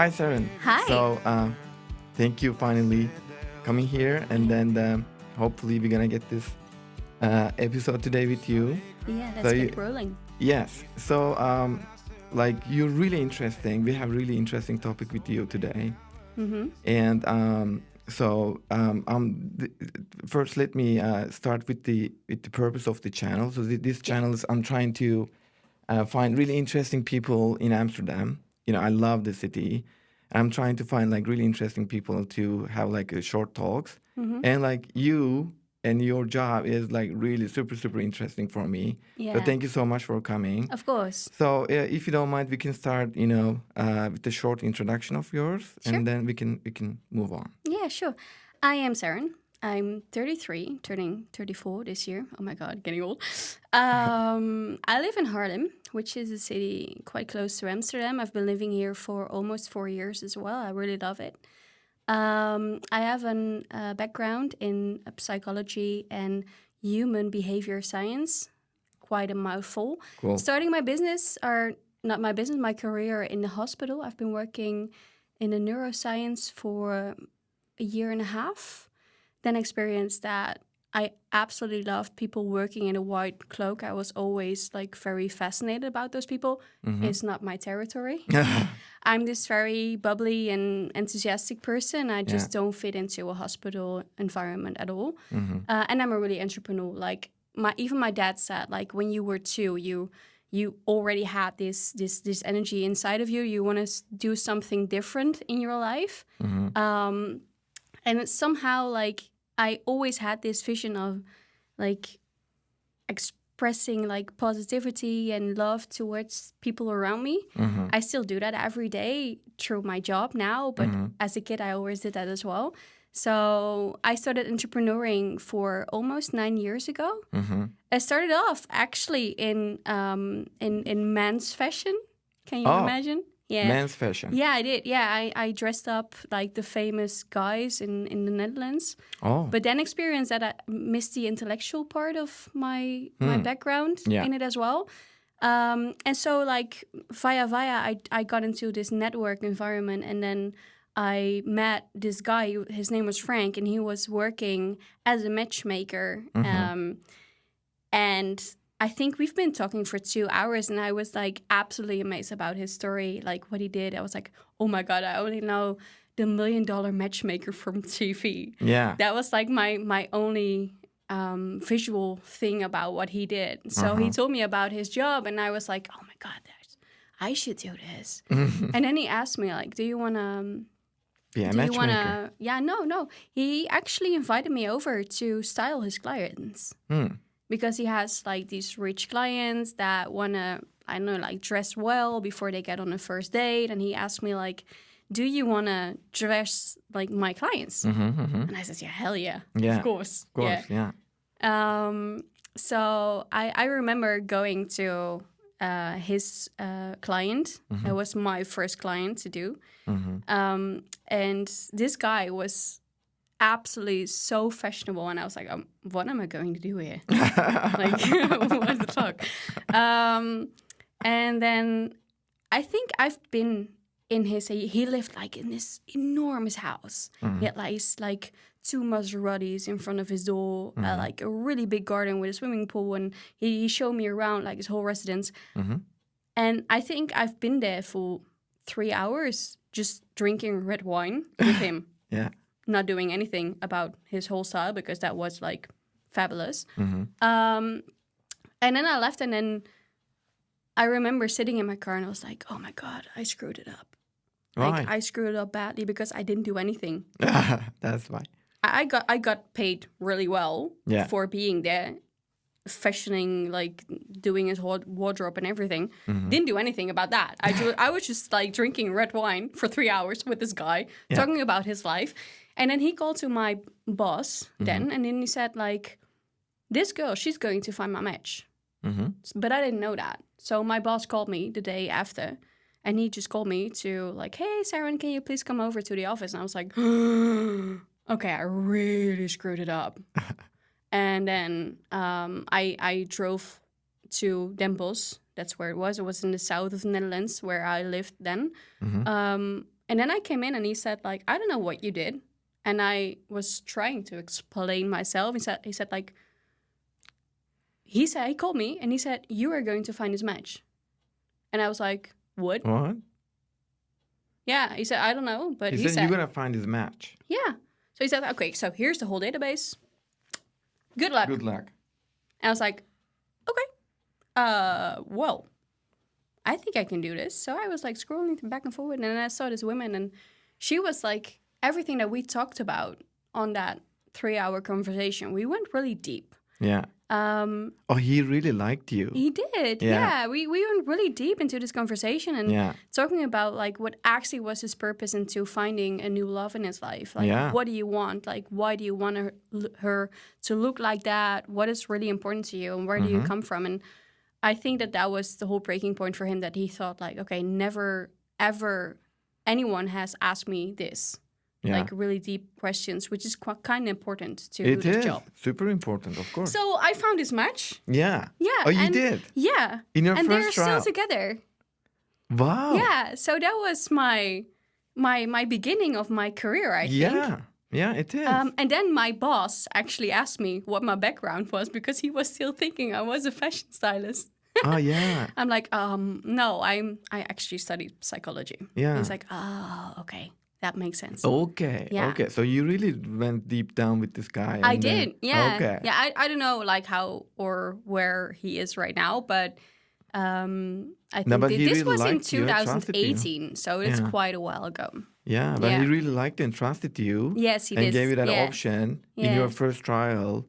Hi, Saren. Hi. Thank you finally coming here, and then hopefully we're gonna get this episode today with you. Yeah, So let's you, get rolling. yes. Like you're really interesting. We have really interesting topic with you today, Mm-hmm. and first let me start with the purpose of the channel. So this channel is I'm trying to find really interesting people in Amsterdam. You know, I love the city. I'm trying to find like really interesting people to have like short talks. Mm-hmm. And like you and your job is like really super interesting for me. So Yeah, thank you so much for coming. of course. So if you don't mind, we can start, with a short introduction of yours, Sure. and then we can move on. Yeah, sure. I am Saren. I'm 33, turning 34 this year. Oh my God, getting old. I live in Haarlem, which is a city quite close to Amsterdam. I've been living here for almost 4 years as well. I really love it. I have a background in psychology and human behavior science. Quite a mouthful. Cool. Starting my business, or not my business, my career in the hospital. I've been working in the neuroscience for a year and a half. Then experienced that I absolutely loved people working in a white cloak. I was always like very fascinated about those people. Mm-hmm. It's not my territory. I'm this very bubbly and enthusiastic person. I just don't fit into a hospital environment at all. Mm-hmm. And I'm a really entrepreneur. Like even my dad said, like when you were 2, you already had this energy inside of you. You want to do something different in your life. Mm-hmm. And it's somehow like I always had this vision of like expressing like positivity and love towards people around me. Mm-hmm. I still do that every day through my job now, but Mm-hmm. as a kid I always did that as well. So I started entrepreneuring for almost 9 years ago. Mm-hmm. I started off actually in men's fashion. Can you imagine? Yeah. Men's fashion. Yeah, I did. Yeah, I dressed up like the famous guys in the Netherlands. Oh. But then experienced that I missed the intellectual part of my background in it as well. And so like via I got into this network environment, and then I met this guy. His name was Frank, and he was working as a matchmaker. And I think we've been talking for 2 hours, and I was like absolutely amazed about his story, like what he did. I was like, oh my God, I only know the $1 Million Matchmaker from TV. Yeah. That was like my only visual thing about what he did. So he told me about his job, and I was like, oh my God, I should do this. And then he asked me like, do you want to... Yeah, do you matchmaker. want to... Yeah, no. He actually invited me over to style his clients. Because he has like these rich clients that want to, I don't know, like dress well before they get on a first date. And he asked me like, do you want to dress like my clients? And I said, yeah, hell yeah. Yeah. Of course. Of course, yeah. So I remember going to his client. It was my first client to do. And this guy was absolutely so fashionable, and I was like, what am I going to do here? Like, what the fuck? And then I think I've been in he lived like in this enormous house. He had like 2 Maseratis in front of his door, like a really big garden with a swimming pool, and he showed me around like his whole residence. And I think I've been there for 3 hours just drinking red wine with him. Yeah. Not doing anything about his whole style, because that was like fabulous. And then I left, and then I remember sitting in my car, and I was like, oh my God, I screwed it up. Right. Like I screwed it up badly because I didn't do anything. That's why. I got paid really well for being there, fashioning, like doing his wardrobe and everything. Didn't do anything about that. I was just like drinking red wine for 3 hours with this guy, talking about his life. And then he called to my boss then, and then he said like, this girl, she's going to find my match. But I didn't know that. So my boss called me the day after, and he just called me to like, hey, Saren, can you please come over to the office? And I was like, okay, I really screwed it up. And then I drove to Den Bosch That's where it was. It was in the south of the Netherlands where I lived then. And then I came in and he said, like, I don't know what you did. And I was trying to explain myself. He called me and he said, you are going to find this match. And I was like, what? What? Yeah, he said, I don't know. But he said, you're going to find this match. Yeah. So he said, okay, so here's the whole database. Good luck. Good luck. And I was like, okay. Well, I think I can do this. So I was like scrolling back and forward, and then I saw this woman, and she was like everything that we talked about on that 3-hour conversation. We went really deep. Yeah. He really liked you. He did. Yeah. We went really deep into this conversation and talking about like what actually was his purpose into finding a new love in his life. Like, what do you want? Like, why do you want her to look like that? What is really important to you, and where do you come from? And I think that was the whole breaking point for him, that he thought like, okay, never, ever anyone has asked me this. Yeah. Like really deep questions, which is kind of important to this job. Super important, of course. So I found this match. Yeah. Yeah. Oh, you did? Yeah. In your first trial? And they're still together. Wow. Yeah. So that was my beginning of my career, I think. Yeah. Yeah, it is. And then my boss actually asked me what my background was, because he was still thinking I was a fashion stylist. Oh, yeah. I'm like, no, I actually studied psychology. Yeah. He's like, oh, okay. That makes sense. Okay. Yeah. Okay. So you really went deep down with this guy. I did. Yeah. Okay. Yeah. I don't know like how or where he is right now, but I think this was in 2018, so it's quite a while ago. Yeah, but he really liked and trusted you. Yes, he did. And gave you that option in your first trial,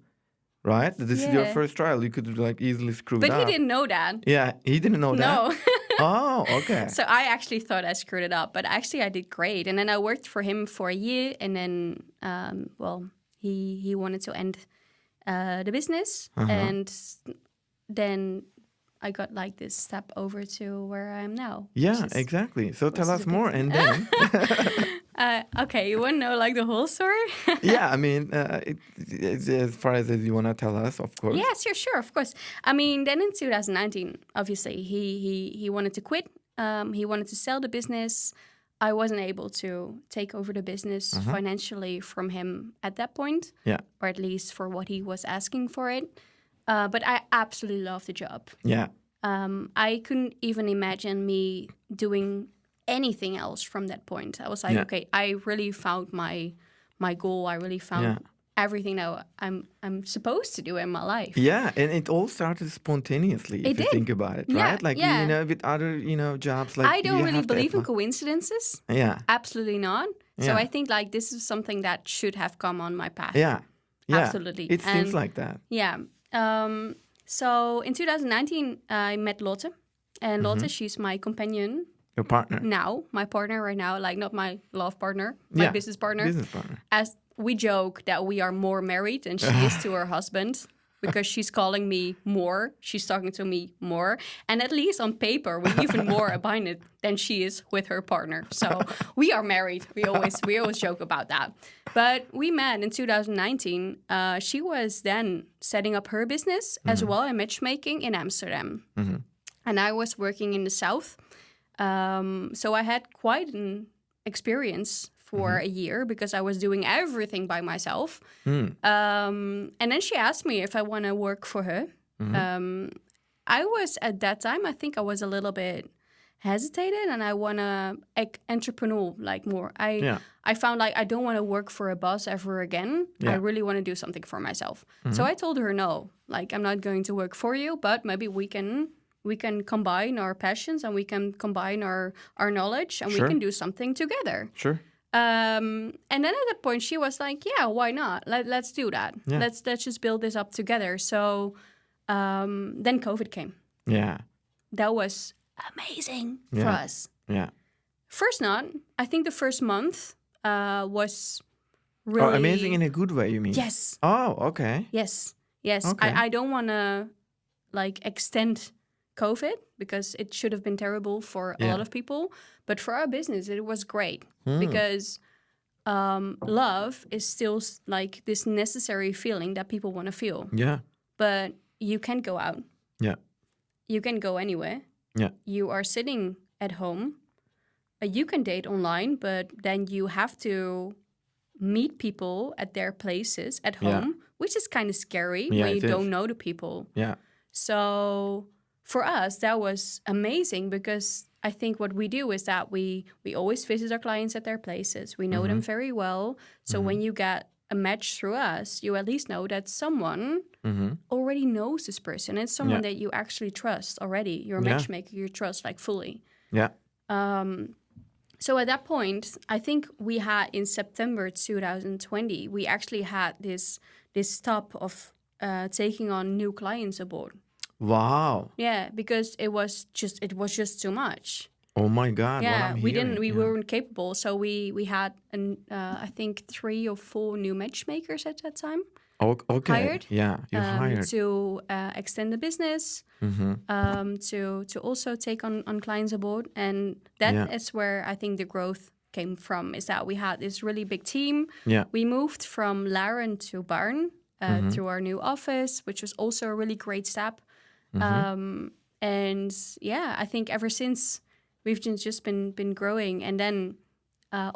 right? This is your first trial. You could like easily screw it up. But he didn't know that. Yeah, he didn't know that. No. Oh, okay. So I actually thought I screwed it up, but actually I did great. And then I worked for him for a year, and then, he wanted to end the business, and then I got like this step over to where I am now. Yeah, exactly. So tell us more, and then. Okay, you want to know like the whole story? Yeah, I mean, as far as you want to tell us, of course. Yes, sure, of course. I mean, then in 2019, obviously, he wanted to quit. He wanted to sell the business. I wasn't able to take over the business financially from him at that point. Yeah. Or at least for what he was asking for it. But I absolutely loved the job. Yeah. I couldn't even imagine me doing anything else from that point. I was like, okay, I really found my goal. I really found everything that I'm supposed to do in my life. Yeah, and it all started spontaneously if you think about it, right? Like with other jobs, like I don't really believe in coincidences. Yeah, absolutely not. So I think like this is something that should have come on my path. Yeah, absolutely. It seems like that. Yeah. So in 2019, I met Lotte, and Lotte, she's my companion. Your partner. Now, my partner right now, like not my love partner, my business partner. Business partner. As we joke that we are more married than she is to her husband, because she's calling me more, she's talking to me more, and at least on paper, we're even more abided than she is with her partner. So we are married. We always joke about that. But we met in 2019. She was then setting up her business as well in matchmaking in Amsterdam, and I was working in the south. So I had quite an experience for a year because I was doing everything by myself. And then she asked me if I want to work for her. I was at that time, I think I was a little bit hesitated, and I want to entrepreneur like more. I found like I don't want to work for a boss ever again. I really want to do something for myself. So I told her no, like I'm not going to work for you, but maybe we can combine our passions, and we can combine our knowledge, and we can do something together. Sure. And then at that point, she was like, "Yeah, why not? Let's do that. Yeah. Let's just build this up together." So then COVID came. Yeah, that was amazing for us. Yeah. I think the first month was really amazing in a good way. You mean? Yes. Oh, okay. Yes. Okay. I don't want to like extend COVID because it should have been terrible for a lot of people. But for our business, it was great because love is still like this necessary feeling that people want to feel. Yeah. But you can't go out. Yeah. you can go anywhere. Yeah. You are sitting at home. You can date online, but then you have to meet people at their places at home, which is kind of scary when you don't know the people. Yeah. So for us, that was amazing because I think what we do is that we always visit our clients at their places. We know them very well. So when you get a match through us, you at least know that someone already knows this person. It's someone that you actually trust already. You're a matchmaker, you trust like fully. Yeah. So at that point, I think we had in September 2020, we actually had this stop of taking on new clients aboard. Wow. Yeah, because it was just too much. Oh my God! Yeah, what I'm we weren't capable. So we had I think 3 or 4 new matchmakers at that time. Okay. Hired. Yeah, you hired to extend the business, to also take on clients aboard, and that is where I think the growth came from. Is that we had this really big team. Yeah. We moved from Laren to Barn to our new office, which was also a really great step. And yeah, I think ever since we've just been growing, and then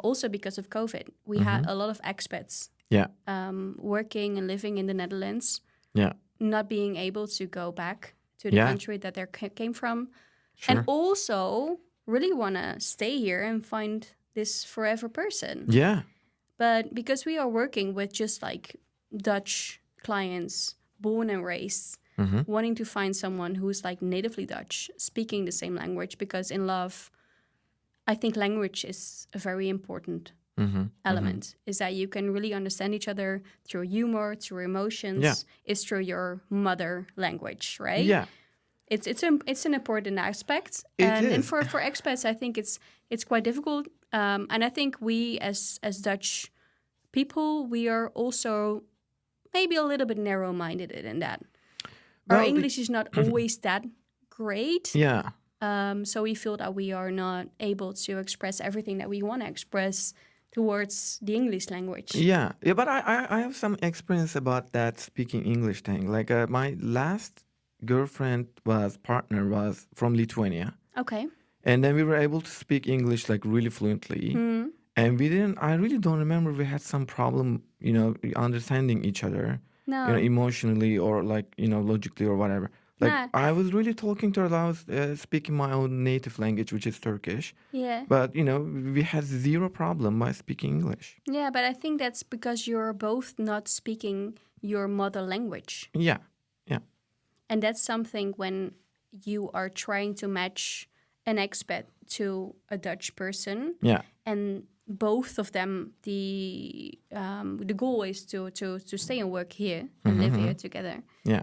also because of COVID, we had a lot of expats. Yeah. Working and living in the Netherlands. Yeah. Not being able to go back to the country that they came from. Sure. And also really want to stay here and find this forever person. Yeah. But because we are working with just like Dutch clients, born and raised, wanting to find someone who's like natively Dutch, speaking the same language, because in love, I think language is a very important element, is that you can really understand each other through humor, through emotions, is through your mother language, right? Yeah. It's an important aspect. And for expats, I think it's quite difficult. And I think we as Dutch people, we are also maybe a little bit narrow-minded in that. Our English is not always that great. Yeah. So we feel that we are not able to express everything that we want to express towards the English language. Yeah, but I have some experience about that speaking English thing. Like my last partner was from Lithuania. Okay. And then we were able to speak English like really fluently. And I really don't remember we had some problem, understanding each other. No. Emotionally or like, logically or whatever. Like, I was really talking to her. I was speaking my own native language, which is Turkish. Yeah. But, we had zero problem by speaking English. Yeah, but I think that's because you're both not speaking your mother language. Yeah, yeah. And that's something when you are trying to match an expat to a Dutch person. Yeah. And both of them, the goal is to stay and work here and live here together. Yeah.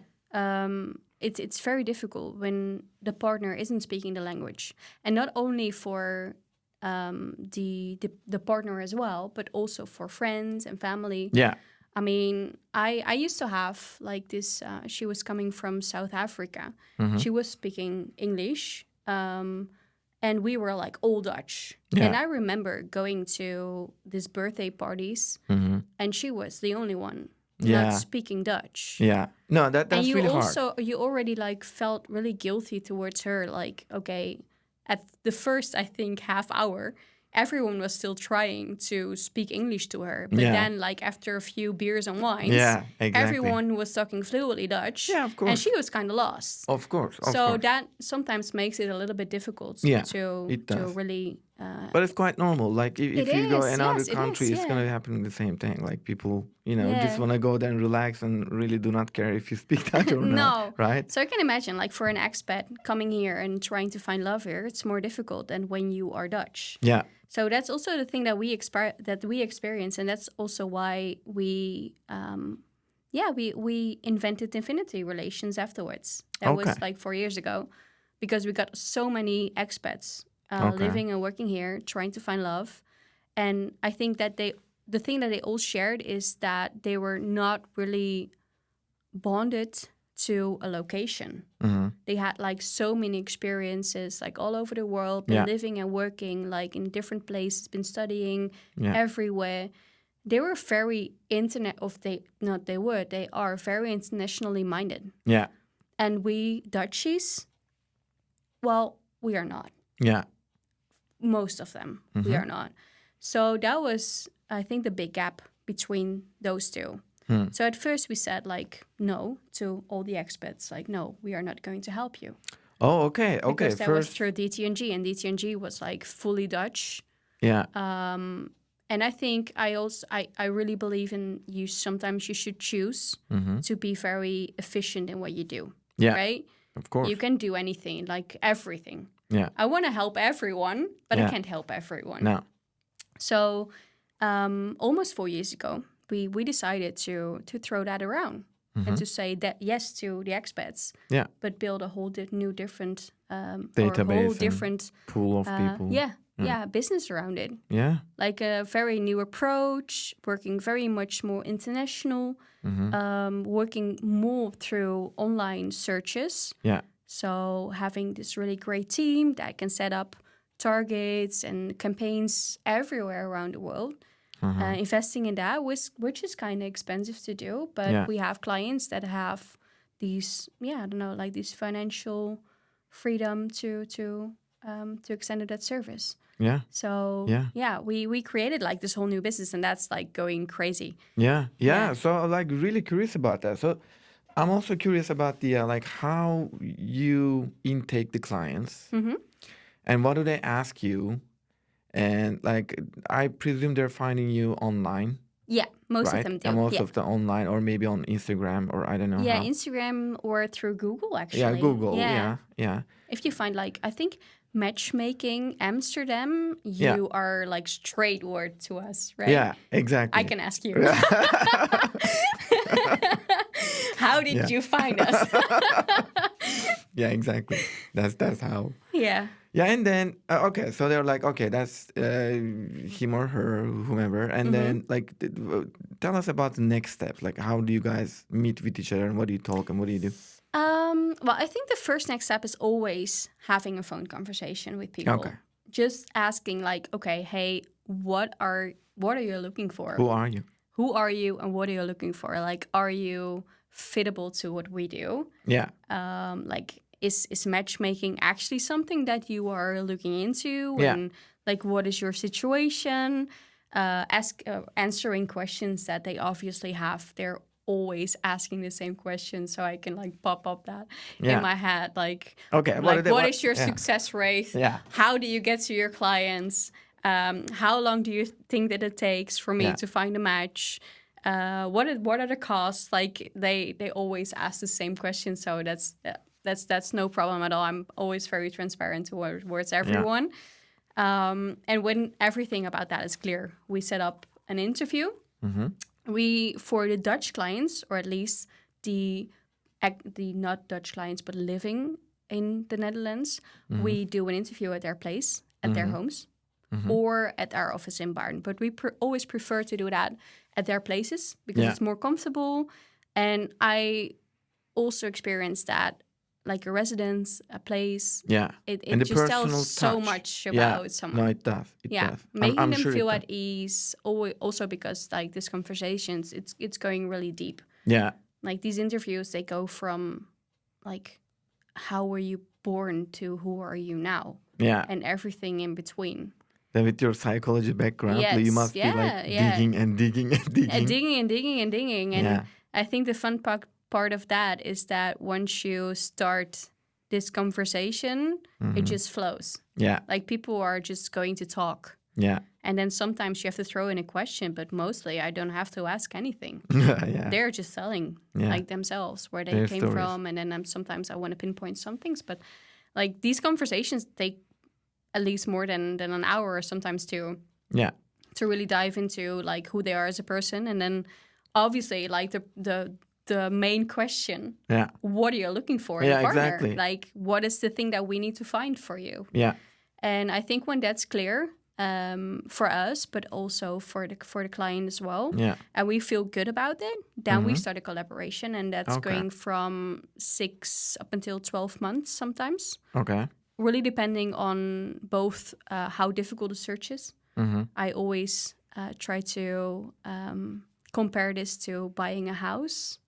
It's very difficult when the partner isn't speaking the language, and not only for the partner as well, but also for friends and family. Yeah. I mean, I used to have like this. She was coming from South Africa. She was speaking English, and we were like all Dutch. Yeah. And I remember going to these birthday parties, and she was the only one not speaking Dutch. Yeah. No, that's really hard. And you already like felt really guilty towards her. Like, okay, at the first, I think, half hour, everyone was still trying to speak English to her. But then, like, after a few beers and wines, everyone was talking fluently Dutch. Yeah, of course. And she was kind of lost. Of course. That sometimes makes it a little bit difficult to really... but it's quite normal. Like, if you go in another country, it's yeah. going to happen the same thing. Like, people, just want to go there and relax and really do not care if you speak Dutch or not. Right? So I can imagine, like, for an expat coming here and trying to find love here, it's more difficult than when you are Dutch. Yeah. So that's also the thing that we experience, and that's also why we invented Infinity Relations afterwards. That was like 4 years ago, because we got so many expats living and working here, trying to find love, and I think that the thing that they all shared is that they were not really bonded to a location. They had like so many experiences like all over the world, been living and working like in different places, been studying everywhere. They were very they are very internationally minded. Yeah. And we Dutchies, well, we are not. Yeah. Most of them, we are not. So that was, I think, the big gap between those two. So at first we said like no to all the expats, like no, we are not going to help you. Oh, okay. Because that was First, through DTNG, and DTNG was like fully Dutch. yeah. And I think I really believe in you. Sometimes you should choose to be very efficient in what you do. Yeah. Right? Of course. You can do anything, like everything. Yeah. I want to help everyone, but I can't help everyone. No. So almost 4 years ago, we decided to throw that around and to say that yes to the expats. Yeah. But build a whole database, or a whole different pool of people. Business around it. Yeah. Like a very new approach, working very much more international, working more through online searches. Yeah. So having this really great team that can set up targets and campaigns everywhere around the world. Investing in that, which is kind of expensive to do, but we have clients that have these, these financial freedom to extend that service. Yeah. So we created like this whole new business, and that's like going crazy. Yeah. So like really curious about that. So I'm also curious about the like how you intake the clients, and what do they ask you, and like I presume they're finding you online. Yeah, most right? of them do. And most of the online, or maybe on Instagram, or I don't know. Yeah, how. Instagram or through Google actually. Yeah, Google. Yeah. If you find like, I think matchmaking Amsterdam, you are like straight word to us, right? Yeah, exactly. I can ask you. How did you find us? Yeah, exactly. That's how. Yeah. Yeah, and then okay, so they're like, okay, that's him or her, whomever, and then like, tell us about the next steps. Like, how do you guys meet with each other, and what do you talk, and what do you do? Well, I think the first next step is always having a phone conversation with people. Okay. Just asking like, okay, hey, what are you looking for? Who are you? Who are you, and what are you looking for? Like, are you fittable to what we do? Yeah. Like, is matchmaking actually something that you are looking into? Yeah. And like, what is your situation? Answering questions that they obviously have. They're always asking the same question, so I can like pop up that in my head. Like, okay, like what is your success rate? Yeah. How do you get to your clients? How long do you think that it takes for me to find a match? What are the costs? Like they always ask the same question, so that's no problem at all. I'm always very transparent towards everyone. And when everything about that is clear, we set up an interview. We, for the Dutch clients, or at least the not Dutch clients but living in the Netherlands, we do an interview at their place, at their homes, or at our office in Baarn. But we always prefer to do that at their places because it's more comfortable. And I also experienced that, like a residence, a place. Yeah. It and the just personal tells so touch. much about someone. No, it does. It does. Making I'm them sure feel it at does. ease. Also because like these conversations, it's going really deep. Yeah. Like these interviews, they go from like, how were you born to who are you now? Yeah. And everything in between. Then with your psychology background, Yes, you must be like digging and digging and digging. And digging and digging and digging. And I think the fun part of that is that once you start this conversation, it just flows. Yeah. Like people are just going to talk. Yeah. And then sometimes you have to throw in a question, but mostly I don't have to ask anything. Yeah. They're just telling like themselves where they Their came stories. from. And then sometimes I want to pinpoint some things, but like these conversations take at least more than an hour or sometimes two. Yeah. To really dive into like who they are as a person. And then obviously like the main question. Yeah. What are you looking for in a partner? Exactly. Like, what is the thing that we need to find for you? Yeah. And I think when that's clear, for us, but also for the client as well, and we feel good about it, then we start a collaboration, and that's going from 6 up until 12 months sometimes. Okay. Really depending on both how difficult the search is. I always try to compare this to buying a house.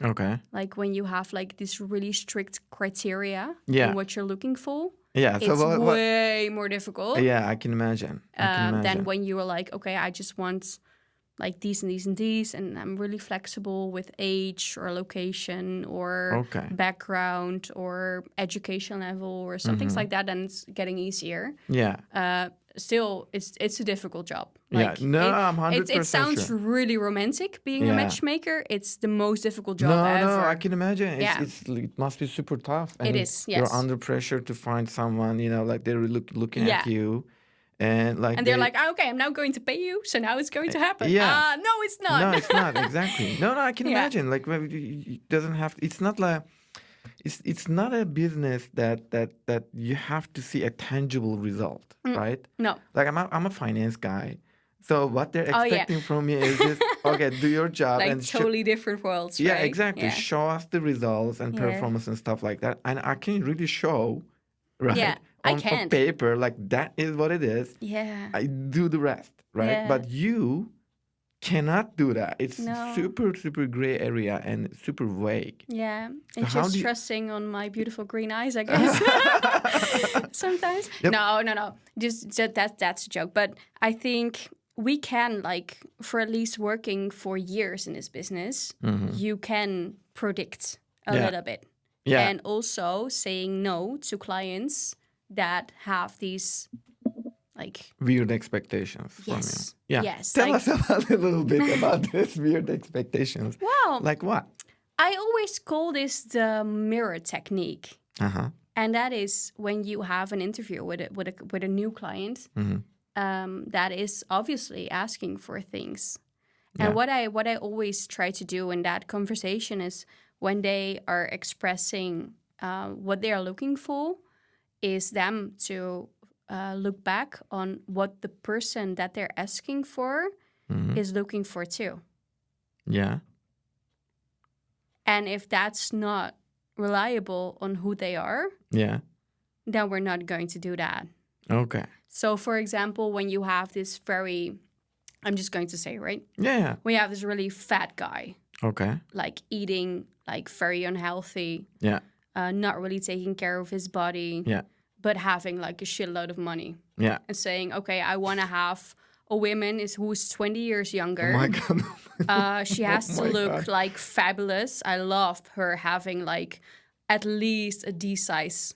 Okay. Like when you have like this really strict criteria Yeah. in what you're looking for, Yeah. So it's way more difficult yeah, I can imagine. than when you were like, okay, I just want like these and these and these, and I'm really flexible with age or location or background or education level or some things like that, and it's getting easier. Yeah. Still, it's a difficult job. Yeah. No, I'm 100% it sounds sure. really romantic being a matchmaker. It's the most difficult job ever. No, I can imagine. It must be super tough. And it is, yes. You're under pressure to find someone, you know, like they're looking at you. And they're like, okay, I'm now going to pay you, so now it's going to happen. Yeah. No, it's not. No, it's not, exactly. No, I can imagine. Like, it doesn't have, it's not like, it's not a business that you have to see a tangible result, right? No. Like I'm a finance guy, so what they're expecting from me is just okay, do your job like and totally different worlds. Yeah, right? exactly. Yeah. Show us the results and performance and stuff like that, and I can really show, right? Yeah, on paper, like that is what it is. Yeah. I do the rest, right? Yeah. But you cannot do that. It's super gray area and super vague. Yeah, and so just trusting on my beautiful green eyes, I guess. Sometimes. Yep. No. Just that's a joke. But I think we can, like, for at least working for years in this business, you can predict a little bit. Yeah. And also saying no to clients that have these like weird expectations from you. Yeah. Yes. Tell us about a little bit about this weird expectations. Well, like what? I always call this the mirror technique. And that is when you have an interview with a new client that is obviously asking for things. And what I always try to do in that conversation is when they are expressing what they are looking for, is them to look back on what the person that they're asking for is looking for too. Yeah. And if that's not reliable on who they are, then we're not going to do that. Okay. So, for example, when you have this very, I'm just going to say, right? Yeah. We have this really fat guy. Okay. Like eating like very unhealthy. Yeah. Not really taking care of his body. Yeah. But having like a shitload of money. Yeah. And saying, okay, I want to have a woman who's 20 years younger. Oh my God. She has to look like fabulous. I love her having like at least a D-size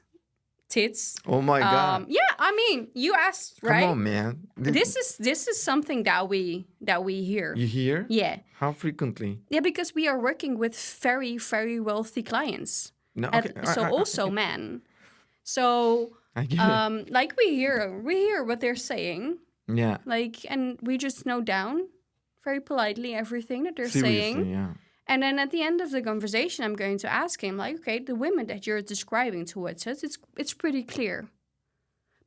tits. Oh my God. Yeah, I mean, you asked, right? Come on, man. This is something that we hear. You hear? Yeah. How frequently? Yeah, because we are working with very, very wealthy clients. No, okay. Also men. So, like we hear what they're saying. Yeah. Like, and we just note down very politely everything that they're Seriously, saying. Yeah. And then at the end of the conversation, I'm going to ask him, like, okay, the women that you're describing towards us, it's pretty clear.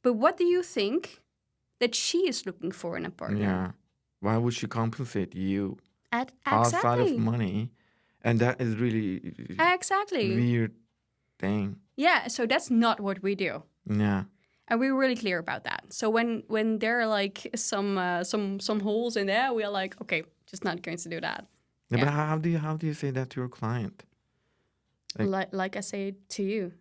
But what do you think that she is looking for in a partner? Yeah. Why would she compensate you Exactly. outside of money? And that is really weird thing. Yeah, so that's not what we do. Yeah. And we're really clear about that. So when there are like some holes in there, we are like, okay, just not going to do that. Yeah. But how do you say that to your client? Like I say to you.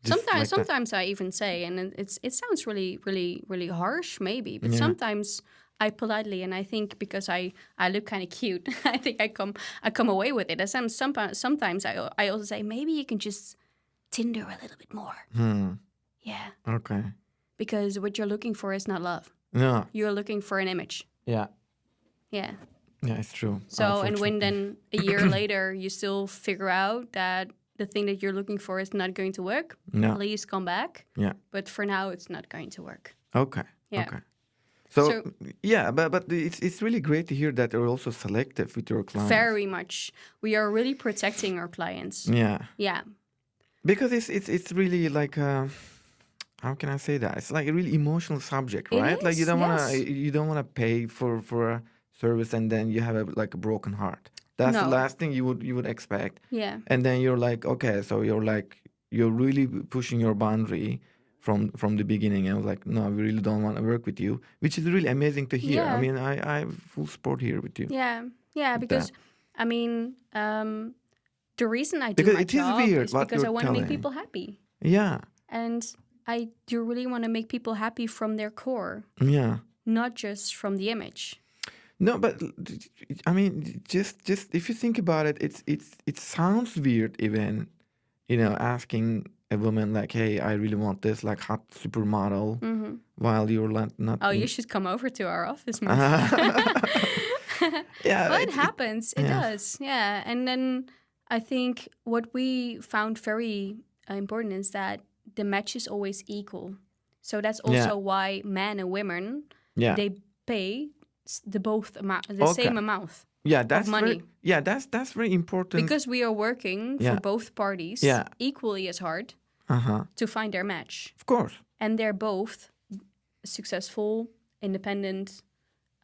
Sometimes I even say, and it sounds really, really, really harsh, maybe. But sometimes I politely, and I think because I look kind of cute, I think I come away with it. And sometimes I also say, maybe you can just Tinder a little bit more. Yeah. Okay. Because what you're looking for is not love. No. You're looking for an image. Yeah. Yeah. Yeah, it's true. So, and when then a year later you still figure out that the thing that you're looking for is not going to work, please come back. Yeah. But for now, it's not going to work. Okay. Yeah. Okay. So yeah, but it's really great to hear that you're also selective with your clients. Very much. We are really protecting our clients. Yeah. Yeah. Because it's really like how can I say that? It's like a really emotional subject, right? It like you is, don't wanna pay for a service and then you have a broken heart. That's the last thing you would expect. Yeah. And then you're like, okay, so you're really pushing your boundary from the beginning. And I was like, no, we really don't want to work with you, which is really amazing to hear. Yeah. I mean, I have full support here with you. Yeah. Yeah, because I mean, the reason I do Because my it is job weird is what because I you're want to make telling. people happy. Yeah. And I do really want to make people happy from their core, Yeah. not just from the image. No, but I mean, just if you think about it, it sounds weird even, asking a woman like, "Hey, I really want this like hot supermodel," while you're not Oh, you in. should come over to our office more. Yeah, Well, it happens. It yeah. does. Yeah. And then I think what we found very important is that the match is always equal. So that's Yeah. also why men and women, Yeah. they pay the Okay. same amount Yeah, of that's money. that's very important. Because we are working for Yeah. both parties Yeah. equally as hard Uh-huh. to find their match. Of course. And they're both successful, independent,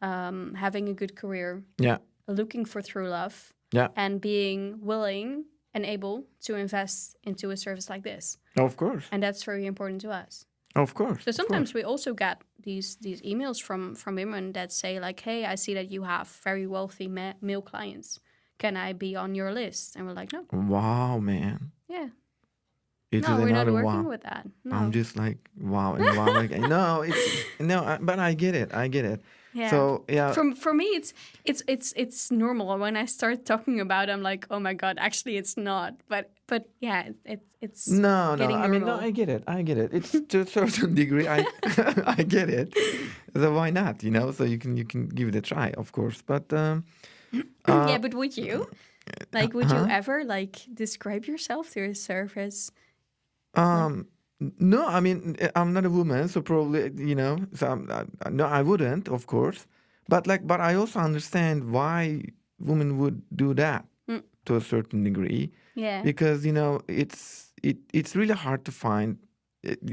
having a good career, Yeah. looking for true love, Yeah. and being willing and able to invest into a service like this. Of course. And that's very important to us. Of course. So of sometimes course. we also get these emails from women that say like, "Hey, I see that you have very wealthy male clients. Can I be on your list?" And we're like, "No, Wow, man. yeah, It no, is we're not another working wow. with that. No, I'm just like wow and wow again. No, but I get it. I get it. yeah." So yeah. For me, it's normal. When I start talking about it, I'm like, "Oh my god, actually, it's not." But yeah, it's No, getting I mean, no, normal. I get it. I get it. It's to a certain degree. I I get it. So why not? So you can give it a try, of course. But Yeah, but would you would you huh? ever describe yourself to a service? No, I mean, I'm not a woman, so probably, so no, I wouldn't, of course. But I also understand why women would do that Mm, to a certain degree, yeah, because it's really hard to find.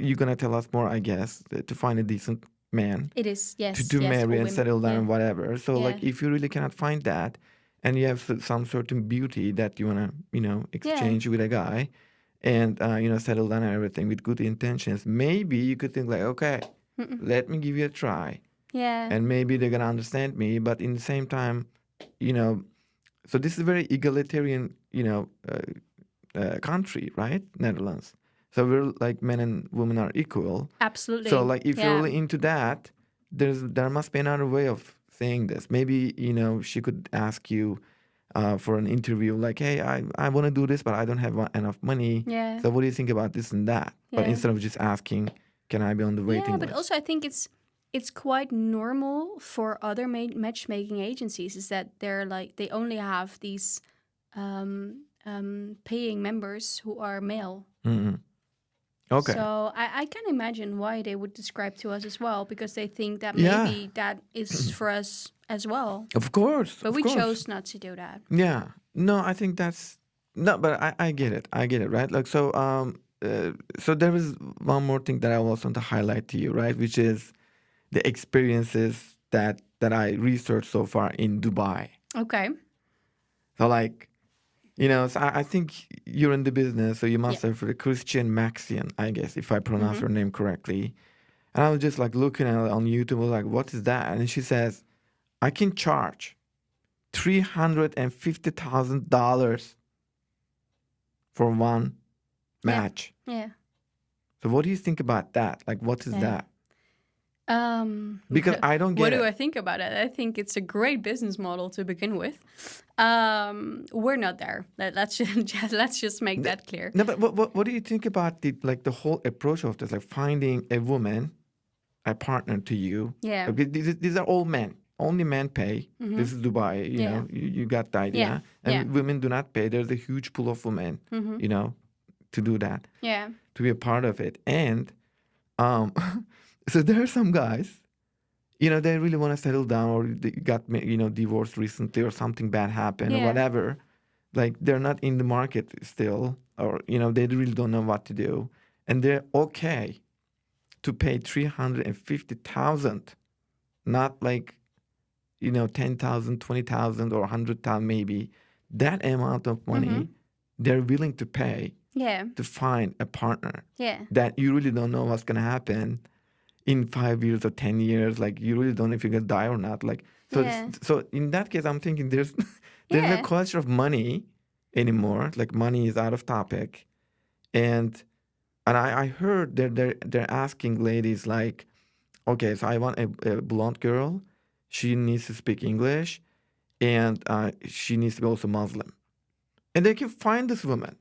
You're gonna tell us more, I guess, to find a decent man it is. Yes, to yes, marry all and women. settle down Yeah, and whatever. So yeah, like, if you really cannot find that, and you have some certain beauty that you wanna yeah, exchange with a guy, and settle down and everything with good intentions, maybe you could think like, okay, Mm-mm. let me give you a try, yeah, and maybe they're gonna understand me. But in the same time, you know, so this is a very egalitarian, country, right? Netherlands. So we're like men and women are equal. So absolutely. like if you're Yeah, really into that, there must be another way of saying this. Maybe she could ask you for an interview, like, hey, I want to do this, but I don't have enough money. yeah, So what do you think about this and that? But yeah, instead of just asking, can I be on the yeah. waiting But list? also, I think it's quite normal for other matchmaking agencies is that they only have these paying members who are male. Mm-hmm. Okay. So I can imagine why they would describe to us as well, because they think that Yeah. maybe that is for us as well. Of course. But Of we course. chose not to do that. Yeah. No, I think that's no, but I get it. I get it, right? Like so there is one more thing that I also want to highlight to you, right? Which is the experiences that I researched so far in Dubai. Okay. So like, so I think you're in the business, so you must Yeah. have the Christian Maxian, I guess, if I pronounce Mm-hmm. her name correctly. And I was just like looking at it on YouTube, I was like, what is that? And she says, I can charge $350,000 for one match. Yeah. So what do you think about that? Like, what is Yeah. that? Because I don't what get do it. I think about it? I think it's a great business model to begin with. We're not there. Let's just make that clear. No, but what do you think about the whole approach of this? Like finding a woman, a partner to you. Yeah. Okay, these are all men. Only men pay. This is Dubai. Yeah. You got the idea. Yeah. And Yeah. women do not pay. There's a huge pool of women. To do that, Yeah. to be a part of it. And so there are some guys, they really want to settle down, or they got divorced recently, or something bad happened, or Yeah. whatever. Like they're not in the market still, or they really don't know what to do, and they're okay to pay 350,000, not like 10,000, 20,000, or 100,000 maybe. That amount of money they're willing to pay Yeah. to find a partner Yeah. that you really don't know what's gonna happen in 5 years or 10 years. Like you really don't know if you're gonna die or not. Like so. Yeah. So in that case, I'm thinking There's no Yeah. culture of money anymore. Like money is out of topic. And I heard that they're asking ladies like, okay, so I want a blonde girl. She needs to speak English, and she needs to be also Muslim. And they can find this woman.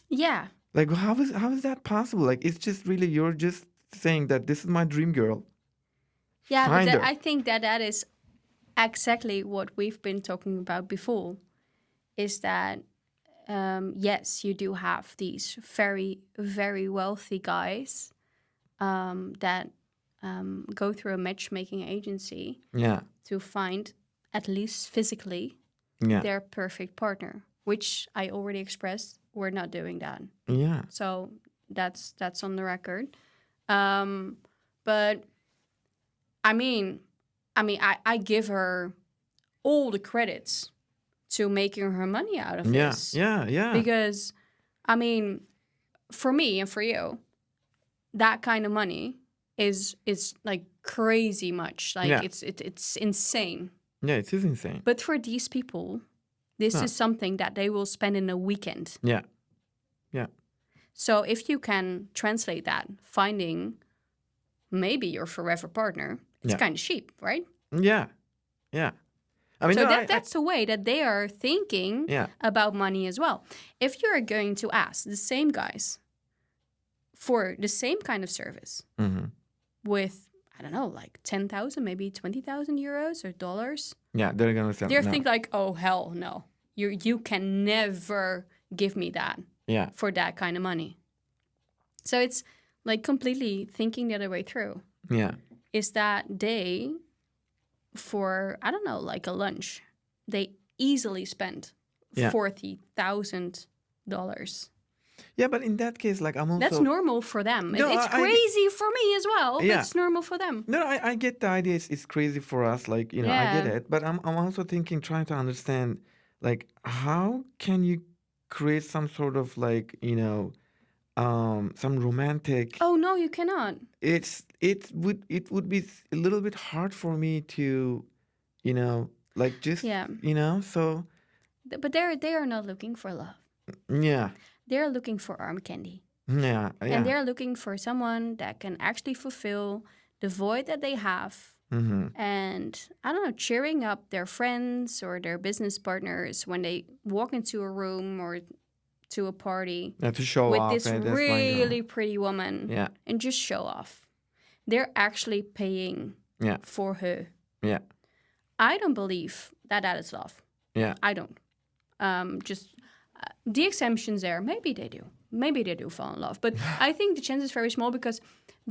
Yeah. Like, how is that possible? Like, it's just really you're just saying that this is my dream girl. Yeah, Find but her. I think that is exactly what we've been talking about before. Is that yes, you do have these very, very wealthy guys that go through a matchmaking agency Yeah, to find, at least physically, yeah, their perfect partner, which I already expressed. We're not doing that. yeah, So that's on the record. But I mean, I give her all the credits to making her money out of yeah, this. yeah, yeah. Because, I mean, for me and for you, that kind of money is like crazy much. Like Yeah. it's insane. Yeah, it is insane. But for these people, this Yeah. is something that they will spend in a weekend. Yeah, yeah, So if you can translate that, finding maybe your forever partner, it's Yeah. kind of cheap, right? yeah, yeah. I mean, So no, that's the way that they are thinking yeah, about money as well. If you're going to ask the same guys for the same kind of service hmm with, I don't know, like 10,000, maybe 20,000 euros or dollars, yeah. They're gonna say they're no. think like, oh, hell no. You can never give me that Yeah, for that kind of money. So it's like completely thinking the other way through. yeah, Is that they, for, I don't know, like a lunch, they easily spend Yeah. $40,000. yeah. But in that case, like I'm also That's normal for them. No, It's I- crazy for me as well, but Yeah. it's normal for them. No, I get the idea. It's crazy for us. Like, I get Yeah. it. But I'm also trying to understand, like, how can you create some sort of like, some romantic. Oh, no, you cannot. It would be a little bit hard for me to, like just, Yeah. So But they are not looking for love. yeah, They're looking for arm candy. yeah, And yeah. they're looking for someone that can actually fulfill the void that they have. Mm-hmm. And I don't know, cheering up their friends or their business partners when they walk into a room or to a party Yeah, to show with off. this Right? That's really pretty woman Yeah, and just show off. They're actually paying yeah, for her. yeah, I don't believe that is love. yeah, I don't. Just the exemptions there. Maybe they do. Maybe they do fall in love. But I think the chance is very small because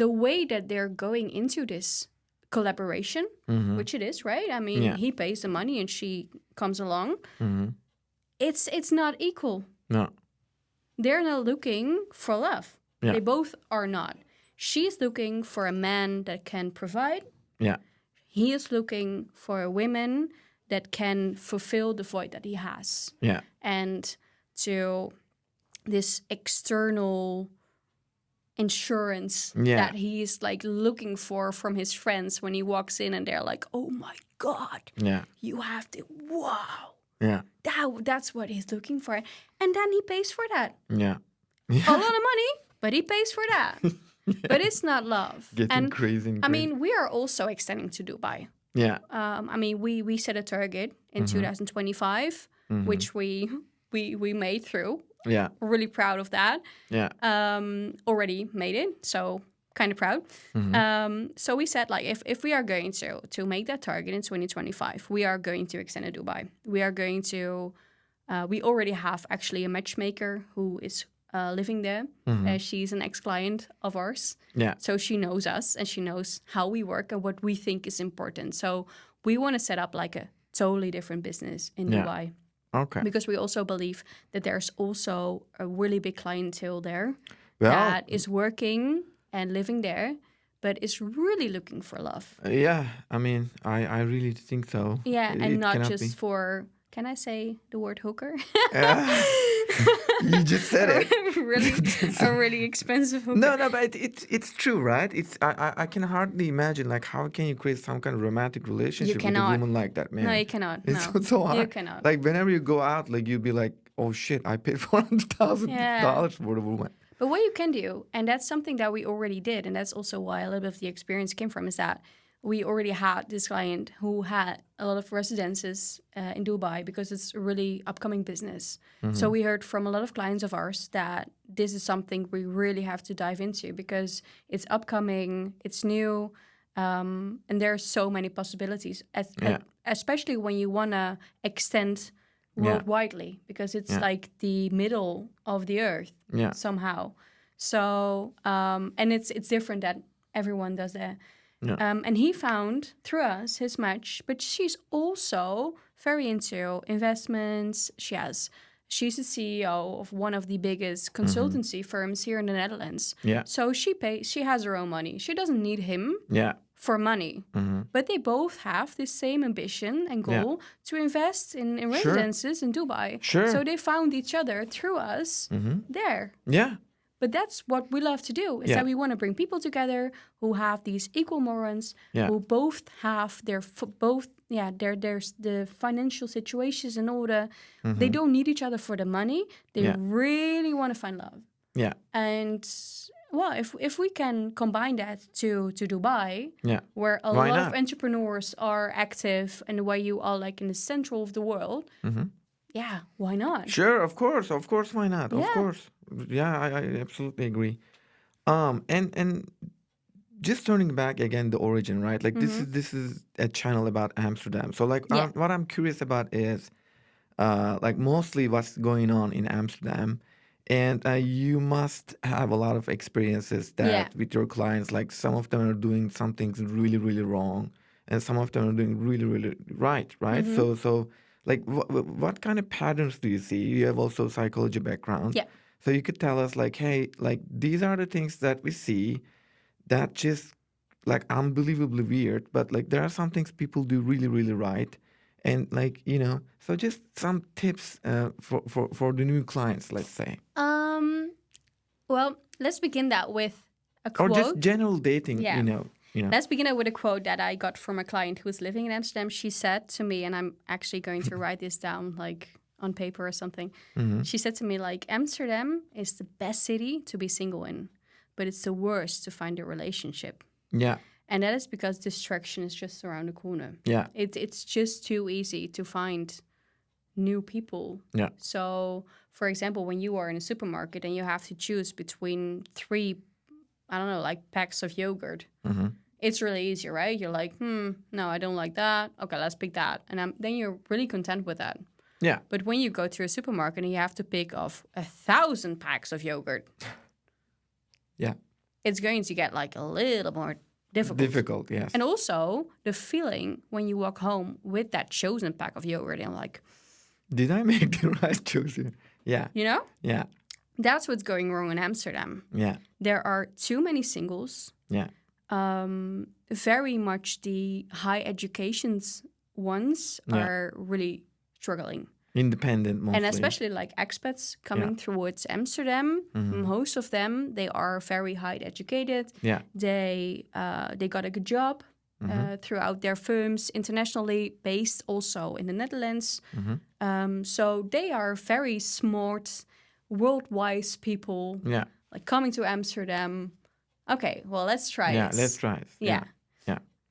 the way that they're going into this collaboration, mm-hmm. which it is, right? I mean, Yeah. he pays the money and she comes along. Mm-hmm. It's not equal. No, They're not looking for love. Yeah. They both are not. She's looking for a man that can provide. yeah, He is looking for a woman that can fulfill the void that he has. yeah, And to this external insurance Yeah. that he's like looking for from his friends when he walks in and they're like, oh my God, yeah, you have to, wow. yeah, That's what he's looking for. And then he pays for that. yeah. A lot of money, but he pays for that. But it's not love. Getting and crazy. And I crazy. mean, we are also extending to Dubai. yeah, I mean, we set a target in 2025, which we made through. yeah, We're really proud of that. yeah, Already made it, so kind of proud. So we said, like, if we are going to make that target in 2025, we are going to extend to Dubai. We are going to. We already have actually a matchmaker who is living there. She's an ex-client of ours. yeah, So she knows us and she knows how we work and what we think is important. So we want to set up like a totally different business in Yeah. Dubai okay. because we also believe that there's also a really big clientele there Well, that is working and living there, but is really looking for love. yeah, I mean, I really think so. Yeah, It and not cannot just be. for, can I say the word hooker? You just said it. really expensive hookah. No, but it's true, right? I can hardly imagine like how can you create some kind of romantic relationship with a woman like that, man? No, you cannot. It's so hard. You cannot. Like whenever you go out, like you'd be like, oh shit, I paid $400,000 for the woman. But what you can do, and that's something that we already did, and that's also why a little bit of the experience came from, is that we already had this client who had a lot of residences in Dubai because it's a really upcoming business. Mm-hmm. So we heard from a lot of clients of ours that this is something we really have to dive into because it's upcoming, it's new, and there are so many possibilities, especially when you want to extend worldwidely because it's like the middle of the earth somehow. So, and it's different that everyone does that. Yeah. And he found through us his match, but she's also very into investments. She's the CEO of one of the biggest consultancy firms here in the Netherlands. Yeah. So she has her own money. She doesn't need him for money. Mm-hmm. But they both have the same ambition and goal to invest in residences in Dubai. Sure. So they found each other through us there. Yeah. But that's what we love to do, is that we want to bring people together who have these equal morals, who both have there's the financial situations in order. Mm-hmm. They don't need each other for the money. They really want to find love. Yeah. And well, if we can combine that to Dubai, where a lot of entrepreneurs are active and where you are like in the central of the world, why not? Sure, of course, why not? Of course. Yeah, I absolutely agree. And just turning back again, the origin, right? Like this is a channel about Amsterdam. So like what I'm curious about is like mostly what's going on in Amsterdam. And you must have a lot of experiences that with your clients, like some of them are doing some things really, really wrong. And some of them are doing really, really right? Mm-hmm. So like what kind of patterns do you see? You have also psychology background. Yeah. So you could tell us like, hey, like these are the things that we see that just like unbelievably weird, but like there are some things people do really, really right. And like, you know, so just some tips for the new clients, let's say. Well, let's begin that with a quote. Or just general dating, you know. Let's begin it with a quote that I got from a client who was living in Amsterdam. She said to me, and I'm actually going to write this down like on paper or something. Mm-hmm. She said to me, like, Amsterdam is the best city to be single in, but it's the worst to find a relationship. Yeah. And that is because distraction is just around the corner. Yeah. It's just too easy to find new people. Yeah. So, for example, when you are in a supermarket and you have to choose between 3, I don't know, like packs of yogurt, it's really easy, right? You're like, no, I don't like that. Okay, let's pick that. And then you're really content with that. Yeah. But when you go to a supermarket and you have to pick off 1,000 packs of yogurt, it's going to get like a little more difficult, yes. And also the feeling when you walk home with that chosen pack of yogurt and like, did I make the right choice? Yeah. You know? Yeah. That's what's going wrong in Amsterdam. Yeah. There are too many singles. Yeah. Very much the high educations ones are really struggling. Independent mostly. And especially like expats coming towards Amsterdam, most of them, they are very high educated. Yeah. They got a good job throughout their firms, internationally based also in the Netherlands. So they are very smart, world-wise people. Yeah. Like coming to Amsterdam. Okay, well, let's try it. Yeah, let's try it. Yeah.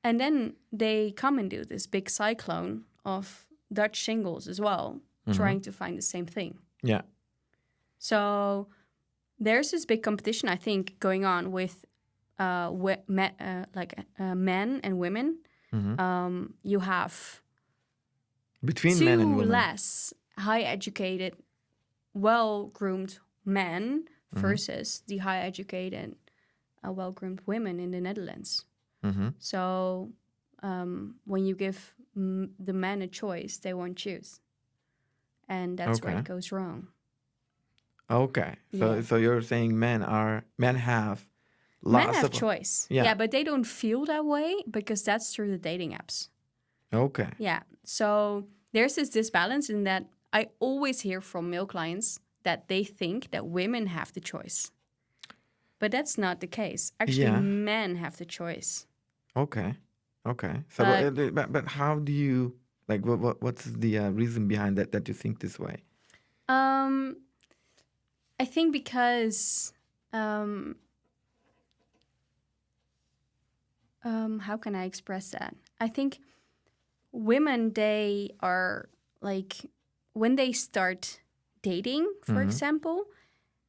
And then they come and do this big cyclone of Dutch singles as well, trying to find the same thing. Yeah. So there's this big competition, I think, going on with men and women. You have between men and women less high-educated, well-groomed men versus the high-educated, well-groomed women in the Netherlands. So when you give the men a choice, they won't choose. And that's where it goes wrong. Okay. So you're saying men have lots of choice. Yeah, but they don't feel that way because that's through the dating apps. Okay. Yeah. So there's this disbalance in that I always hear from male clients that they think that women have the choice. But that's not the case. Actually, Yeah. men have the choice. Okay. So, but how do you like? What's the reason behind that you think this way? I think because how can I express that? I think women, they are like, when they start dating, for example,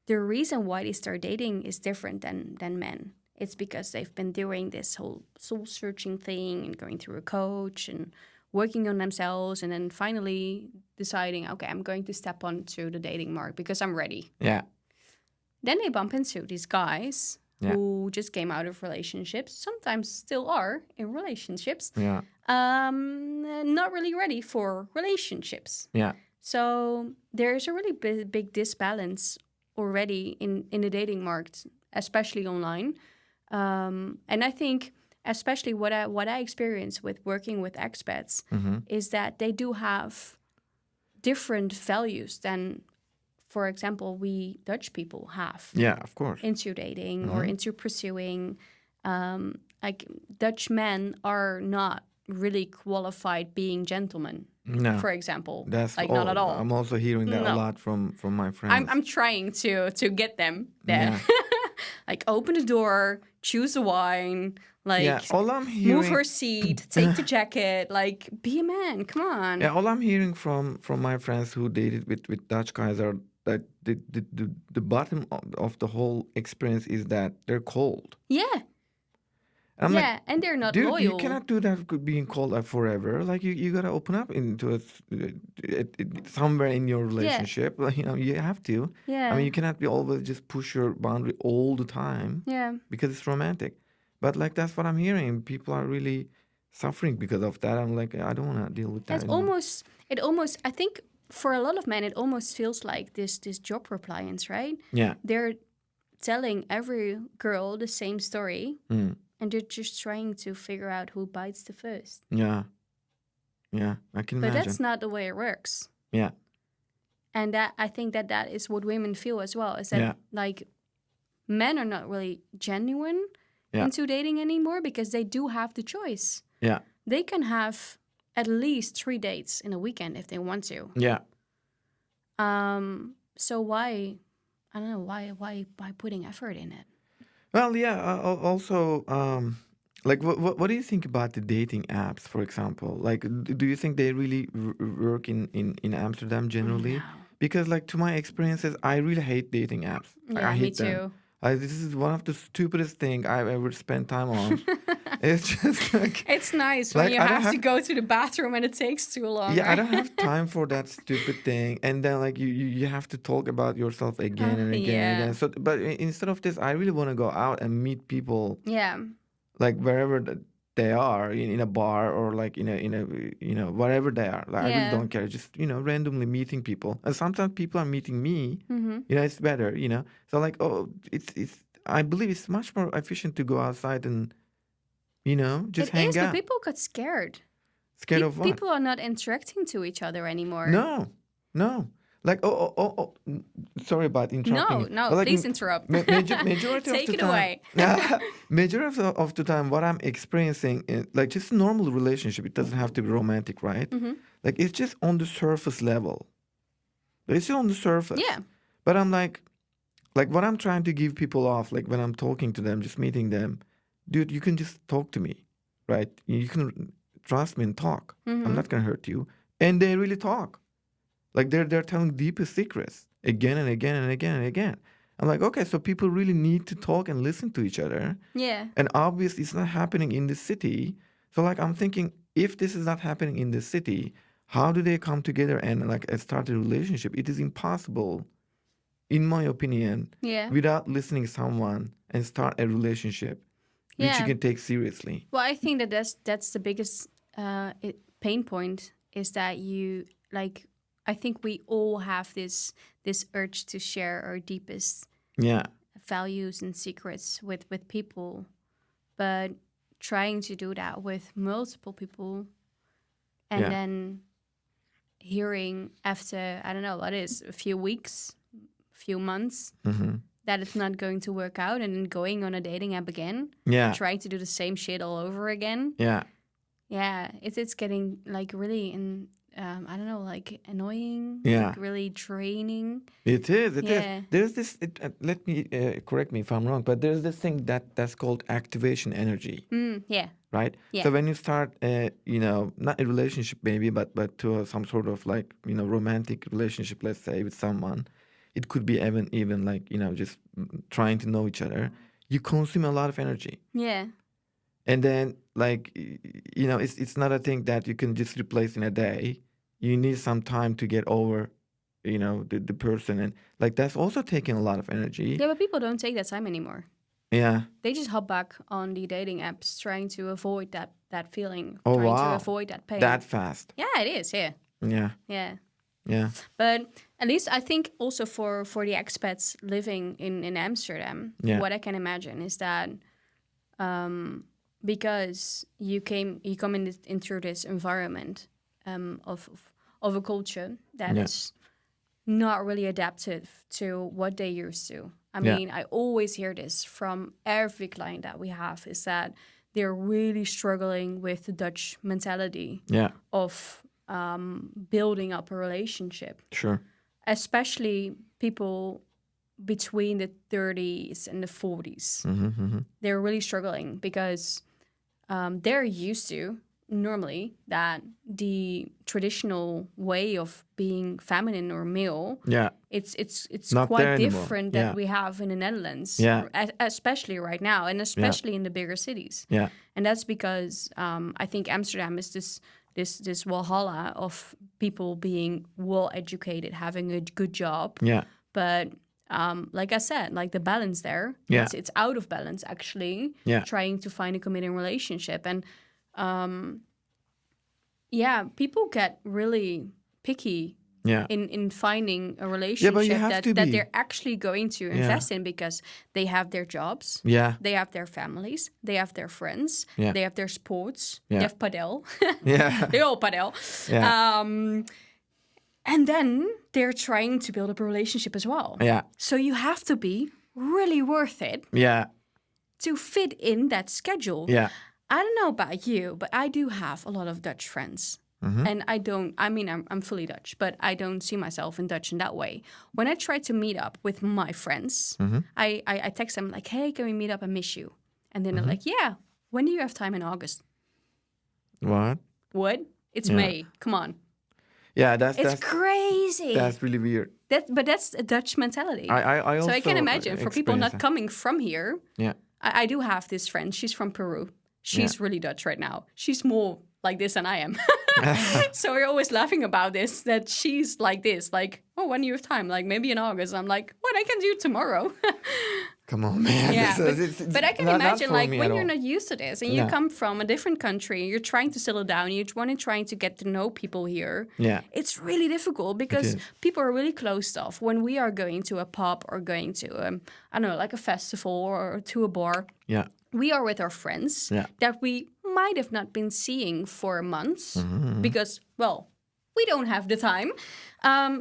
the reason why they start dating is different than men. It's because they've been doing this whole soul searching thing and going through a coach and working on themselves, and then finally deciding, okay, I'm going to step onto the dating market because I'm ready. Yeah. Then they bump into these guys who just came out of relationships, sometimes still are in relationships, not really ready for relationships. Yeah. So there's a really big disbalance already in the dating market, especially online. And I think, especially what I experience with working with expats, is that they do have different values than, for example, we Dutch people have. Yeah, of course. Into dating or into pursuing. Like, Dutch men are not really qualified being gentlemen. No. For example, That's like not at all. I'm also hearing that a lot from my friends. I'm trying to get them there. Yeah. Like, open the door, choose a wine, like all I'm hearing, move her seat, take the jacket, like, be a man. Come on. Yeah, all I'm hearing from my friends who dated with Dutch guys are that the bottom of the whole experience is that they're cold. Yeah. I'm like, and they're not dude, loyal. You cannot do that being cold like forever. Like, you gotta open up into somewhere in your relationship. Yeah. You know, you have to. Yeah. I mean, you cannot be always just push your boundary all the time. Yeah. Because it's romantic. But like, that's what I'm hearing. People are really suffering because of that. I'm like, I don't want to deal with that. It almost. I think for a lot of men, it almost feels like this job appliance, right? Yeah. They're telling every girl the same story. And they're just trying to figure out who bites the first. Yeah. Yeah, I can imagine. But that's not the way it works. Yeah. And I think that is what women feel as well. Is that, like, men are not really genuine into dating anymore because they do have the choice. Yeah. They can have at least 3 dates in a weekend if they want to. Yeah. So why, I don't know, why putting effort in it? Well, yeah. Also, like, what do you think about the dating apps, for example? Like, do you think they really work in Amsterdam generally? No. Because, like, to my experiences, I really hate dating apps. Yeah, I hate me them. too. This is one of the stupidest thing I've ever spent time on. It's just like, it's nice when you have to go to the bathroom and it takes too long. Yeah, right? I don't have time for that stupid thing. And then, like, you have to talk about yourself again and again and again. So, but instead of this, I really want to go out and meet people. Yeah. Like, wherever they are, in a bar or like in a wherever they are. Like, I really don't care. Just randomly meeting people. And sometimes people are meeting me. It's better. So, like, it's. I believe it's much more efficient to go outside and just hang out. It is, but people got scared. Scared of what? People are not interacting to each other anymore. No. Like, sorry about interrupting. No, like, please interrupt. Majority Take of the it time, away. Majority of the time, what I'm experiencing is like just a normal relationship. It doesn't have to be romantic, right? Like, it's just on the surface level. It's just on the surface. Yeah. But I'm like what I'm trying to give people off, like when I'm talking to them, just meeting them, dude, you can just talk to me, right? You can trust me and talk. I'm not gonna hurt you. And they really talk. Like, they're telling deepest secrets again and again and again and again. I'm like, okay, so people really need to talk and listen to each other. Yeah. And obviously it's not happening in the city. So, like, I'm thinking, if this is not happening in the city, how do they come together and like start a relationship? It is impossible, in my opinion, without listening to someone and start a relationship, which you can take seriously. Well, I think that's the biggest pain point, is that you, like, I think we all have this urge to share our deepest values and secrets with people, but trying to do that with multiple people, and then hearing after, I don't know what is, a few weeks, few months that it's not going to work out, and then going on a dating app again, trying to do the same shit all over again. Yeah, it's getting like really I don't know, like annoying, like really draining. It is. There's this. Let me correct me if I'm wrong, but there's this thing that's called activation energy. Right. Yeah. So when you start, not a relationship maybe, but to some sort of like romantic relationship, let's say with someone, it could be even like just trying to know each other. You consume a lot of energy. Yeah. And then, like, it's not a thing that you can just replace in a day. You need some time to get over, the person. And, like, that's also taking a lot of energy. Yeah, but people don't take that time anymore. Yeah. They just hop back on the dating apps trying to avoid that feeling, trying to avoid that pain. That fast. Yeah, it is, yeah. Yeah. Yeah. But at least I think also for the expats living in Amsterdam, what I can imagine is that... because you come into this environment of a culture that is not really adaptive to what they used to. I mean, I always hear this from every client that we have, is that they're really struggling with the Dutch mentality of building up a relationship. Sure. Especially people between the 30s and the 40s. They're really struggling because they're used to normally that the traditional way of being feminine or male, it's not quite different than we have in the Netherlands, especially right now, and especially in the bigger cities. And that's because I think Amsterdam is this Valhalla of people being well educated, having a good job, but like I said, like the balance there, it's out of balance actually. Trying to find a committing relationship, and people get really picky in finding a relationship that they're actually going to invest in, because they have their jobs, they have their families, they have their friends, they have their sports, they have padel, they all padel. And then they're trying to build up a relationship as well. So you have to be really worth it to fit in that schedule. I don't know about you, but I do have a lot of Dutch friends. And I'm fully Dutch, but I don't see myself in Dutch in that way. When I try to meet up with my friends, I text them like, hey, can we meet up? I miss you. And then they're like, yeah, when do you have time in August? What? It's May. Come on. Yeah, that's crazy. That's really weird. But that's a Dutch mentality. I also so I can imagine for people not that. coming from here. I do have this friend. She's from Peru. She's really Dutch right now. She's more like this than I am. So we're always laughing about this, that she's like this. Like, oh, when do you have time? Like, maybe in August. I'm like, what? I can do tomorrow. Come on, man. Yeah, but I can imagine, like, when you're not used to this and you come from a different country, you're trying to settle down, you're trying to get to know people here. It's really difficult because people are really closed off. When we are going to a pub or going to, I don't know, like a festival or to a bar, we are with our friends that we might have not been seeing for months because, well, we don't have the time.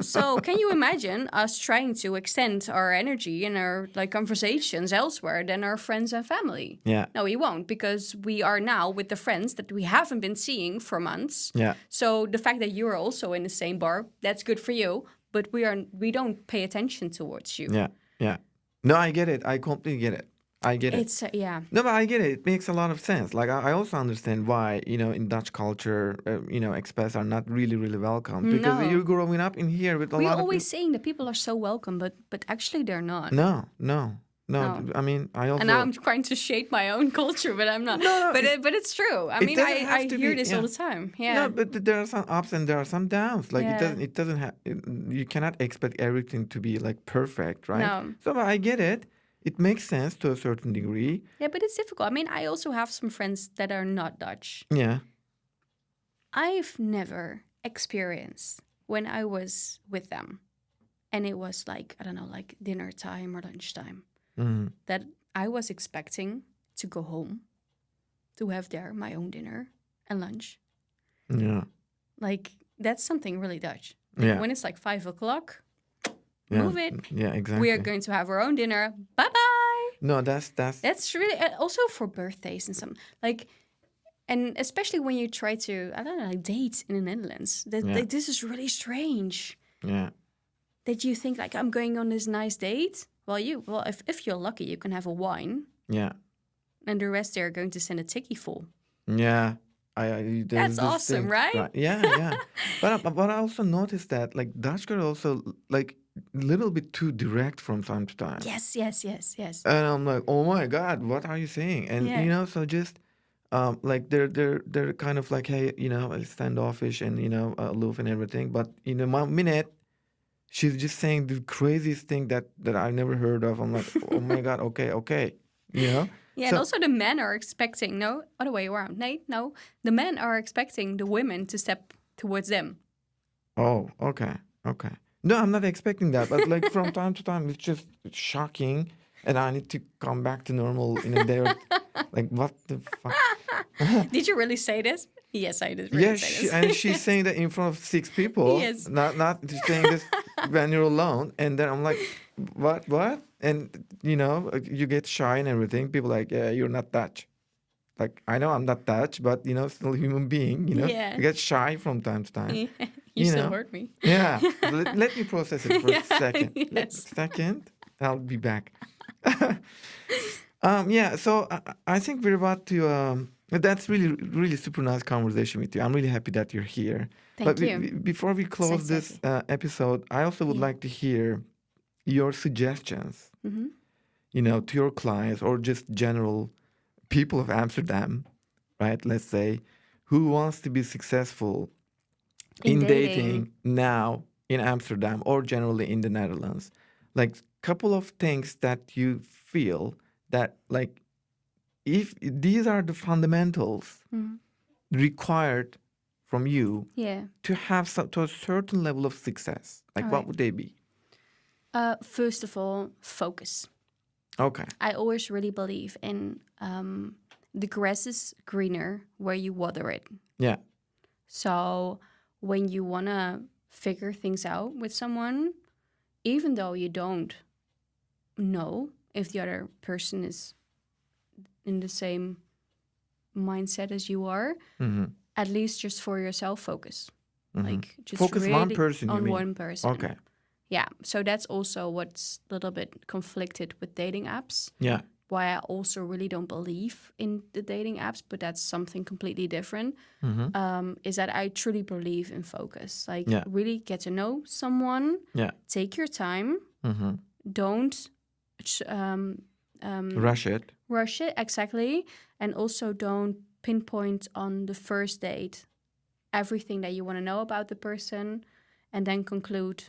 So can you imagine us trying to extend our energy and our conversations elsewhere than our friends and family? No, we won't, because we are now with the friends that we haven't been seeing for months. So the fact that you are also in the same bar, that's good for you, but we don't pay attention towards you. No, I get it. I completely get it. I get it. It's No, but I get it. It makes a lot of sense. Like I also understand why in Dutch culture, expats are not really welcome, because you're growing up in here with a lot of. We're always saying that people are so welcome, but actually they're not. No. I mean, I also. And now I'm trying to shape my own culture, but I'm not. No, but it's true. I mean, I hear this all the time. No, but there are some ups and there are some downs. Like it doesn't have. You cannot expect everything to be like perfect, right? No. So I get it. It makes sense to a certain degree. Yeah, but it's difficult. I mean, I also have some friends that are not Dutch. Yeah. I've never experienced when I was with them, and it was like, I don't know, like dinner time or lunchtime, that I was expecting to go home, to have there my own dinner and lunch. Yeah. Like, that's something really Dutch. Yeah. When it's like 5 o'clock, Move it. Yeah, exactly. We are going to have our own dinner. Bye bye. No, that's really also for birthdays and some like, and especially when you try to date in the Netherlands. This is really strange. Yeah. That you think like I'm going on this nice date. Well, if you're lucky, you can have a wine. Yeah. And the rest they're going to send a ticky full. Yeah. That's awesome, right? Yeah. But I also noticed that like Dutch girl also like a little bit too direct from time to time. Yes. And I'm like, oh my God, what are you saying? And so just like they're kind of like, hey, standoffish and aloof and everything. But in a minute, she's just saying the craziest thing that I never heard of. I'm like, oh my God, okay, Yeah, and also the men are expecting, no, other way around. No, the men are expecting the women to step towards them. Oh, okay. No, I'm not expecting that, but like from time to time, it's just shocking, and I need to come back to normal in a day. Like, what the fuck? Did you really say this? Yes, I did. Really say this. And she's saying that in front of 6 people. Yes. Not saying this when you're alone, and then I'm like, what? And you get shy and everything. People like, yeah, you're not Dutch. Like, I know I'm not Dutch, but still a human being. Yeah. You get shy from time to time. Yeah. You still hurt me. Yeah. Let me process it for a second. Yes. Second, I'll be back. Yeah. So I think we're about to. That's really, really super nice conversation with you. I'm really happy that you're here. Thank you. Before we close this episode, I also would like to hear your suggestions, to your clients or just general people of Amsterdam, right? Let's say, who wants to be successful in dating now in Amsterdam or generally in the Netherlands. Like, couple of things that you feel that, like, if these are the fundamentals required from you to have to a certain level of success, like what would they be? First of all, focus. Okay. I always really believe in the grass is greener where you water it. Yeah. So when you want to figure things out with someone, even though you don't know if the other person is in the same mindset as you are, at least just for yourself, focus. Like, just focus really one person, on one person. Okay. Yeah, so that's also what's a little bit conflicted with dating apps. Yeah. Why I also really don't believe in the dating apps, but that's something completely different, is that I truly believe in focus. Like, really get to know someone. Yeah. Take your time. Don't rush it. Rush it, exactly. And also don't pinpoint on the first date everything that you want to know about the person and then conclude,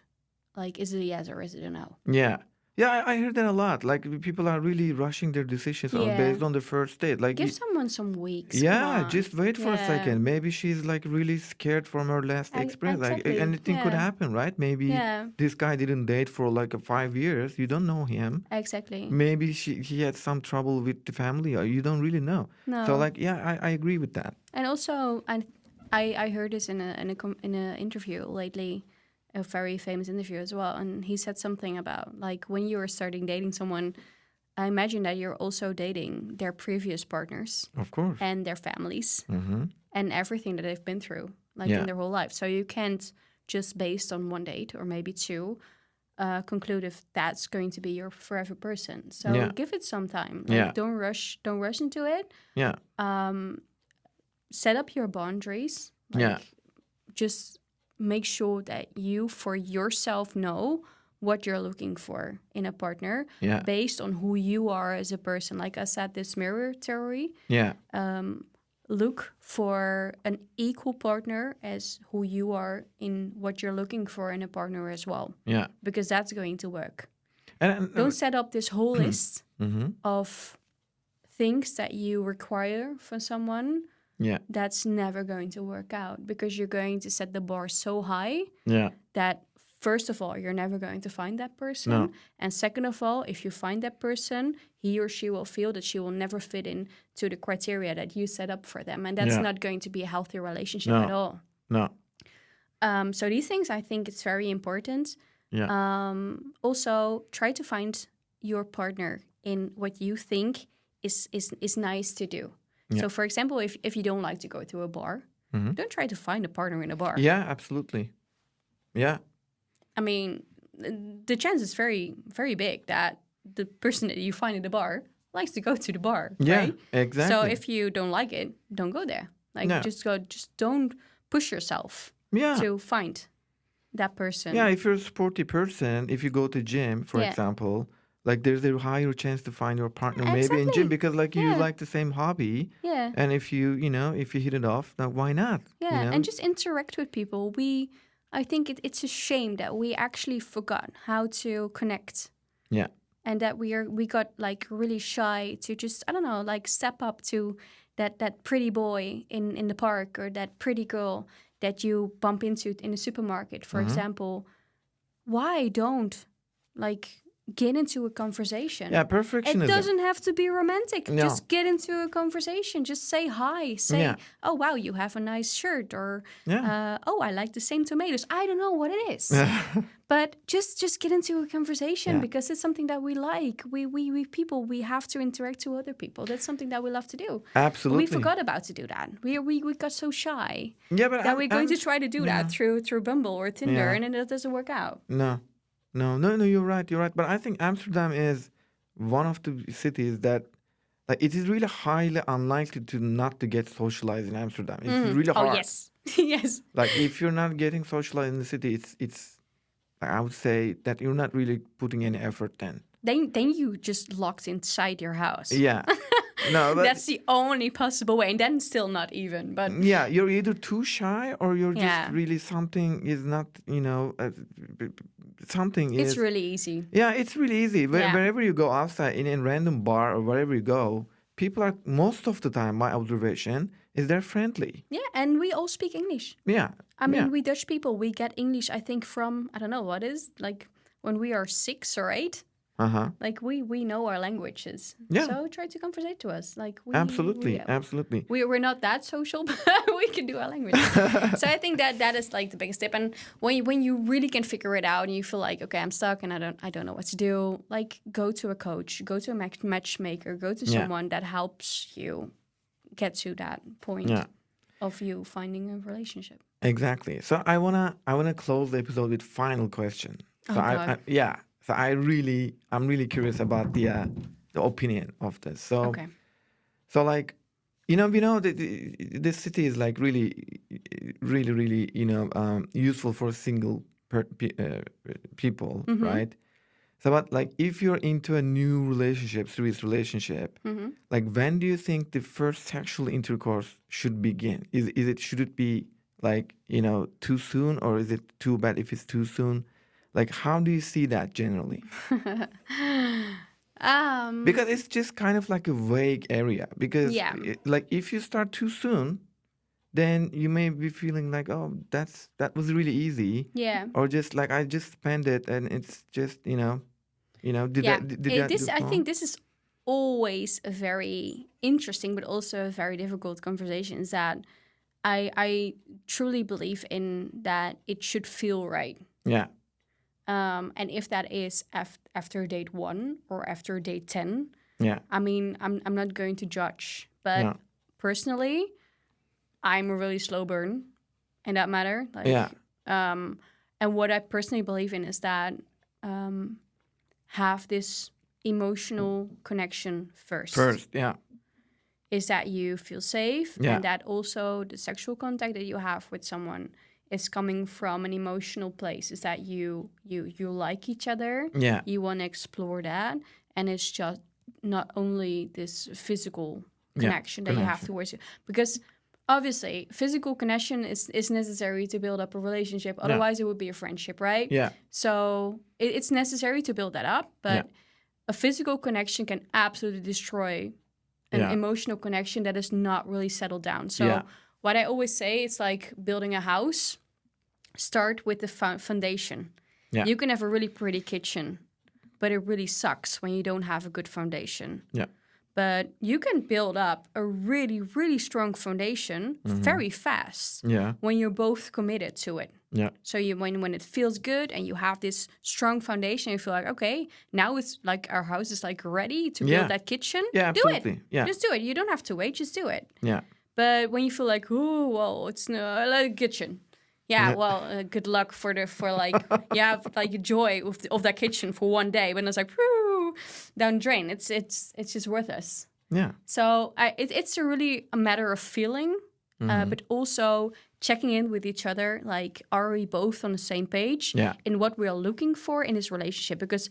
like, is it a yes or is it a no? Yeah. Yeah, I heard that a lot. Like, people are really rushing their decisions based on the first date. Like, give someone some weeks. Yeah, just wait for a second. Maybe she's like really scared from her last experience. Exactly. Like, anything could happen, right? Maybe this guy didn't date for like 5 years. You don't know him. Exactly. Maybe he had some trouble with the family, or you don't really know. No. So like, yeah, I agree with that. And also, I heard this in a interview lately. A very famous interview as well, and he said something about, like, when you are starting dating someone, I imagine that you're also dating their previous partners, of course, and their families, and everything that they've been through, like in their whole life. So you can't just based on one date or maybe two conclude if that's going to be your forever person. So give it some time. Like, don't rush into it. Yeah. Set up your boundaries. Like, just make sure that you, for yourself, know what you're looking for in a partner based on who you are as a person. Like I said, this mirror theory. Yeah. Look for an equal partner as who you are in what you're looking for in a partner as well. Yeah. Because that's going to work. And don't set up this whole list of things that you require from someone. Yeah, that's never going to work out because you're going to set the bar so high that, first of all, you're never going to find that person. No. And second of all, if you find that person, he or she will feel that she will never fit in to the criteria that you set up for them. And that's not going to be a healthy relationship at all. No. So these things, I think it's very important. Yeah. Also, try to find your partner in what you think is nice to do. Yeah. So, for example, if you don't like to go to a bar, don't try to find a partner in a bar. Yeah, absolutely. Yeah. I mean, the chance is very, very big that the person that you find at the bar likes to go to the bar, Yeah, right? exactly. So if you don't like it, don't go there. Like, just don't push yourself to find that person. Yeah, if you're a sporty person, if you go to gym, for example, like there's a higher chance to find your partner maybe in gym because like you like the same hobby. Yeah. And if you if you hit it off, then why not? Yeah, and just interact with people. I think it's a shame that we actually forgot how to connect. Yeah. And that we got like really shy to just, I don't know, like step up to that pretty boy in the park or that pretty girl that you bump into in the supermarket, for example. Why don't like get into a conversation? Yeah, perfectionism. It doesn't have to be romantic. No. Just get into a conversation. Just say hi. Say, oh, wow, you have a nice shirt. Or, oh, I like the same tomatoes. I don't know what it is. But just get into a conversation because it's something that we like. We people, we have to interact to other people. That's something that we love to do. Absolutely. But we forgot about to do that. We got so shy that we're going to try to do that through Bumble or Tinder, and then it doesn't work out. No, you're right. But I think Amsterdam is one of the cities that, like, it is really highly unlikely to not to get socialized in Amsterdam. It's really hard. Oh, yes. Yes. Like, if you're not getting socialized in the city, it's I would say that you're not really putting any effort then. Then you just locked inside your house. Yeah. No, but that's the only possible way, and then still not even. But yeah, you're either too shy or you're just really something is not, something is. It's really easy. Yeah, it's really easy. Wherever you go outside in a random bar or wherever you go, people are most of the time, my observation, is they're friendly. Yeah, and we all speak English. Yeah. I mean, we Dutch people, we get English, I think, from, I don't know, what is, like, when we are 6 or 8. Like, we know our languages. Yeah. So try to conversate to us. Like, absolutely. We're not that social, but we can do our language. So I think that is, like, the biggest tip. And when you really can figure it out and you feel like, okay, I'm stuck and I don't know what to do, like, go to a coach, go to a matchmaker, go to someone that helps you get to that point of you finding a relationship. Exactly. So I wanna close the episode with final question. So So I'm really curious about the opinion of this. So so like we know that this city is like really useful for single people, right? So but like if you're into a new relationship, serious relationship, like when do you think the first sexual intercourse should begin? Should it be like too soon, or is it too bad if it's too soon? Like, how do you see that generally? Because it's just kind of like a vague area. Because, like, if you start too soon, then you may be feeling like, oh, that was really easy. Yeah. Or just like I just spent it, and it's just I think this is always a very interesting, but also a very difficult conversation. Is that I truly believe in that it should feel right. Yeah. And if that is after date 1 or after date 10, I mean, I'm not going to judge. But personally, I'm a really slow burn in that matter. Like, and what I personally believe in is that have this emotional connection first. Is that you feel safe, and that also the sexual contact that you have with someone is coming from an emotional place. Is that you like each other, you want to explore that, and it's just not only this physical connection that you have towards you. Because obviously physical connection is necessary to build up a relationship, otherwise it would be a friendship, right? So it's necessary to build that up, but a physical connection can absolutely destroy an emotional connection that is not really settled down. So what I always say, it's like building a house. Start with the foundation. You can have a really pretty kitchen, but it really sucks when you don't have a good foundation. But you can build up a really, really strong foundation very fast when you're both committed to it. Yeah. So when it feels good and you have this strong foundation, you feel like, okay, now it's like our house is like ready to build that kitchen. Yeah, do absolutely. it. Yeah. Just do it. You don't have to wait. Just do it. Yeah. But when you feel like, oh, well, it's no like a kitchen. Yeah, well, good luck for like you have like joy of that kitchen for one day, but it's like whoo, down the drain. It's just worthless. Yeah. So it's really a matter of feeling, but also checking in with each other. Like, are we both on the same page in what we are looking for in this relationship? Because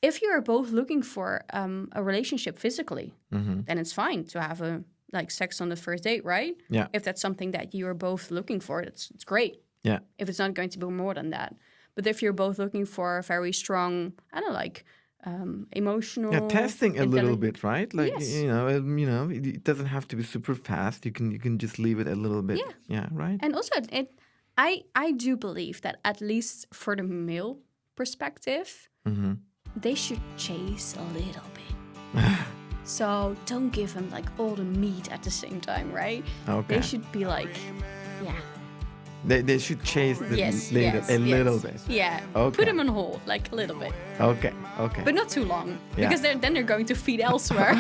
if you are both looking for a relationship physically, then it's fine to have sex on the first date, right? Yeah. If that's something that you are both looking for, it's great. Yeah. If it's not going to be more than that. But if you're both looking for a very strong, emotional... Yeah, testing a little bit, right? Like, yes. It doesn't have to be super fast. You can just leave it a little bit. Yeah. Yeah, right? And also, I do believe that at least for the male perspective, they should chase a little bit. So don't give them like all the meat at the same time, right? Okay. They should be like, yeah. They should chase the yes, little bit. Yeah. Okay. Put them on hold, like a little bit. Okay. But not too long. Yeah. Because then they're going to feed elsewhere.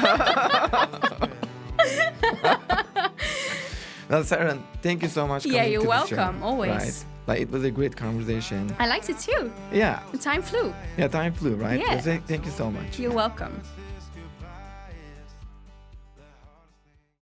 Well, Sarah, thank you so much. Yeah, you're to the welcome. show, Always. Right? Like, it was a great conversation. I liked it too. Yeah. The time flew. Yeah, time flew, right? Yeah. So thank you so much. You're welcome.